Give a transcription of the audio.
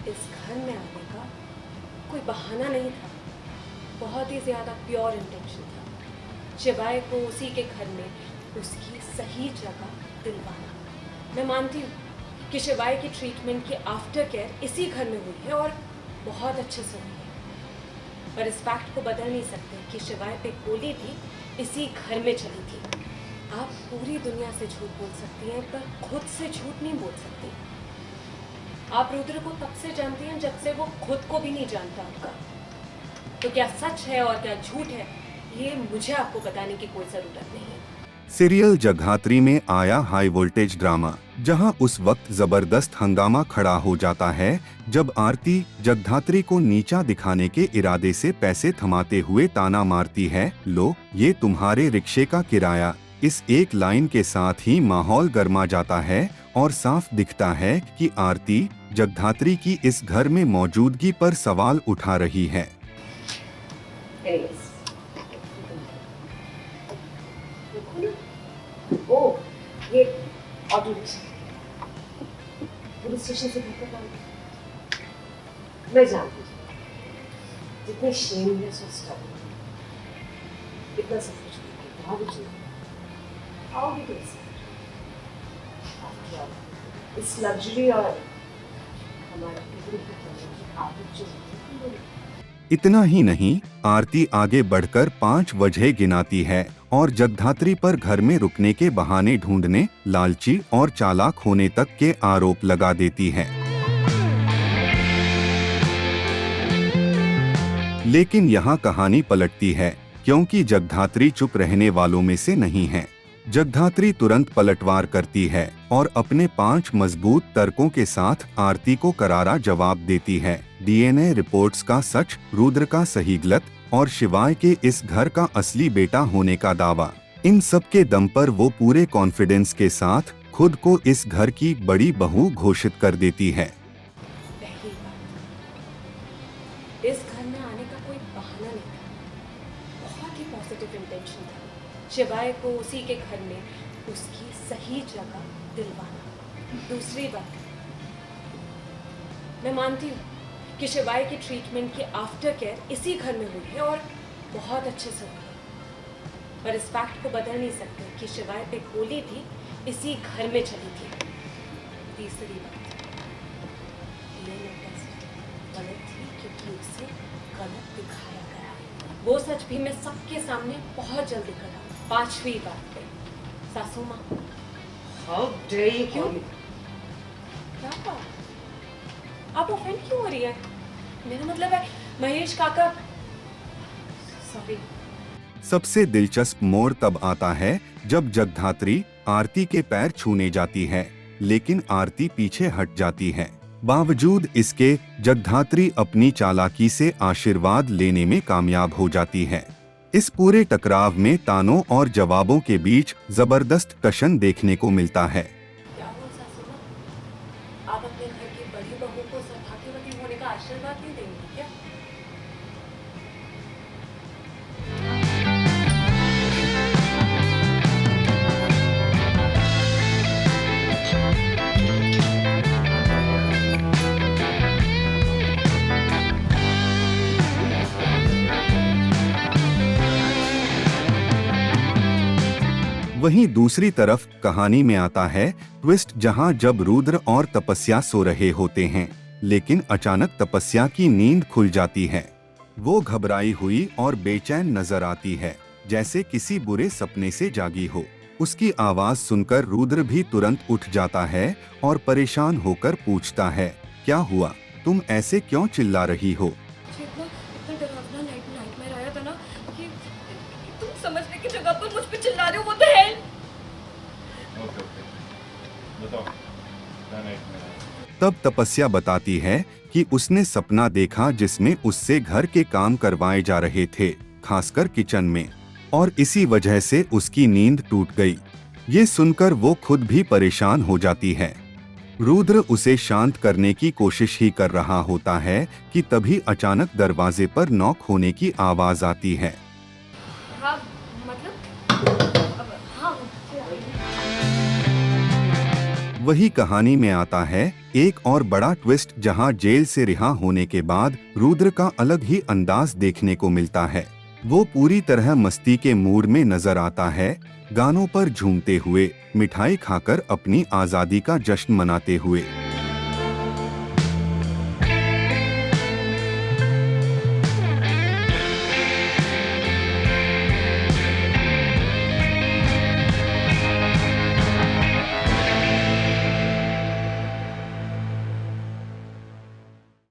इस घर में आने का कोई बहाना नहीं था, बहुत ही ज़्यादा प्योर इंटेंशन था। शिवाय को उसी के घर में उसकी सही जगह दिलवाना। मैं मानती हूँ कि शिवाय की ट्रीटमेंट की आफ्टर केयर इसी घर में हुई है और बहुत अच्छे से हुई है, पर इस फैक्ट को बदल नहीं सकते कि शिवाय पे गोली भी इसी घर में चली थी। आप पूरी दुनिया से झूठ बोल सकती हैं, पर खुद से झूठ नहीं बोल सकती। आप रुद्र को तब से जानती हैं जब से वो खुद को भी नहीं जानता आपका। तो क्या सच है और क्या झूठ है, ये मुझे आपको बताने की कोई जरूरत नहीं है। सीरियल जगधात्री में आया हाई वोल्टेज ड्रामा, जहां उस वक्त जबरदस्त हंगामा खड़ा हो जाता है जब आरती जगधात्री को नीचा दिखाने के इरादे से पैसे थमाते हुए ताना मारती है, लो ये तुम्हारे रिक्शे का किराया। इस एक लाइन के साथ ही माहौल गर्मा जाता है और साफ दिखता है कि आरती जगधात्री की इस घर में मौजूदगी पर सवाल उठा रही है। ओ, ये ऑटो रिक्शा पुलिस स्टेशन से घर तक आऊंगी। मैं जानती हूँ जितनी शेमलेस और स्टबर्न, कितना सब कुछ करके बावजूद आओगी तो इस लग्जरी और हमारे आदत जो इतना ही नहीं, आरती आगे बढ़कर 5 वजह गिनाती है और जगधात्री पर घर में रुकने के बहाने ढूंढने, लालची और चालाक होने तक के आरोप लगा देती है। लेकिन यहाँ कहानी पलटती है, क्योंकि जगधात्री चुप रहने वालों में से नहीं है। जगधात्री तुरंत पलटवार करती है और अपने 5 मजबूत तर्कों के साथ आरती को करारा जवाब देती है। डीएनए रिपोर्ट्स का सच, रुद्र का सही गलत और शिवाय के इस घर का असली बेटा होने का दावा, इन सब के दम पर वो पूरे कॉन्फिडेंस के साथ खुद को इस घर की बड़ी बहू घोषित कर देती है। पहली बात, इस घर में आने का कोई बहाना नहीं था, बहुत ही पॉजिटिव इंटेंशन था। शिवाय को उसी के घर में उसकी सही जगह दिलवाना। दूसरी बात, मैं मानती हूँ कि शिवाय की ट्रीटमेंट की आफ्टर केयर इसी घर में हुई है और बहुत अच्छे से हुई है, पर इस फैक्ट को बदल नहीं सकते कि शिवाय पे गोली भी इसी घर में चली थी। तीसरी बात, डीएनए टेस्ट गलत थी क्योंकि उसे गलत दिखाया गया। वो सच भी मैं सबके सामने बहुत जल्दी करा। पांचवी बात पे, सासू माँ, How dare you क्यों? call me? क्या बात? आप ऑफेंड क्यों हो रही है? मेरा मतलब है महेश काका, सॉरी। सबसे दिलचस्प मोड़ तब आता है जब जगधात्री आरती के पैर छूने जाती है, लेकिन आरती पीछे हट जाती है। बावजूद इसके जगधात्री अपनी चालाकी से आशीर्वाद लेने में कामयाब हो जाती है। इस पूरे टकराव में तानों और जवाबों के बीच जबरदस्त टशन देखने को मिलता है। क्या हुआ सासू माँ? आप अपने घर की बड़ी बहू को सौभाग्यवती होने का आशीर्वाद नहीं देंगी क्या? वहीं दूसरी तरफ कहानी में आता है ट्विस्ट, जहां जब रुद्र और तपस्या सो रहे होते हैं, लेकिन अचानक तपस्या की नींद खुल जाती है। वो घबराई हुई और बेचैन नजर आती है, जैसे किसी बुरे सपने से जागी हो। उसकी आवाज सुनकर रुद्र भी तुरंत उठ जाता है और परेशान होकर पूछता है, क्या हुआ? तुम ऐसे क्यों चिल्ला रही हो? इतना इतना डरावना नाइटमेयर आया था ना कि तुम समझने की जगह पर मुझ पे चिल्ला रहे हो। वो तो है। ओके बताओ, क्या नाइटमेयर है? तब तपस्या बताती है कि उसने सपना देखा जिसमें उससे घर के काम करवाए जा रहे थे, खासकर किचन में, और इसी वजह से उसकी नींद टूट गई। ये सुनकर वो खुद भी परेशान हो जाती है। रुद्र उसे शांत करने की कोशिश ही कर रहा होता है कि तभी अचानक दरवाजे पर नॉक होने की आवाज आती है। हाँ, मतलब हाँ। वही कहानी में आता है एक और बड़ा ट्विस्ट, जहां जेल से रिहा होने के बाद रुद्र का अलग ही अंदाज देखने को मिलता है। वो पूरी तरह मस्ती के मूड में नजर आता है, गानों पर झूमते हुए, मिठाई खाकर अपनी आजादी का जश्न मनाते हुए।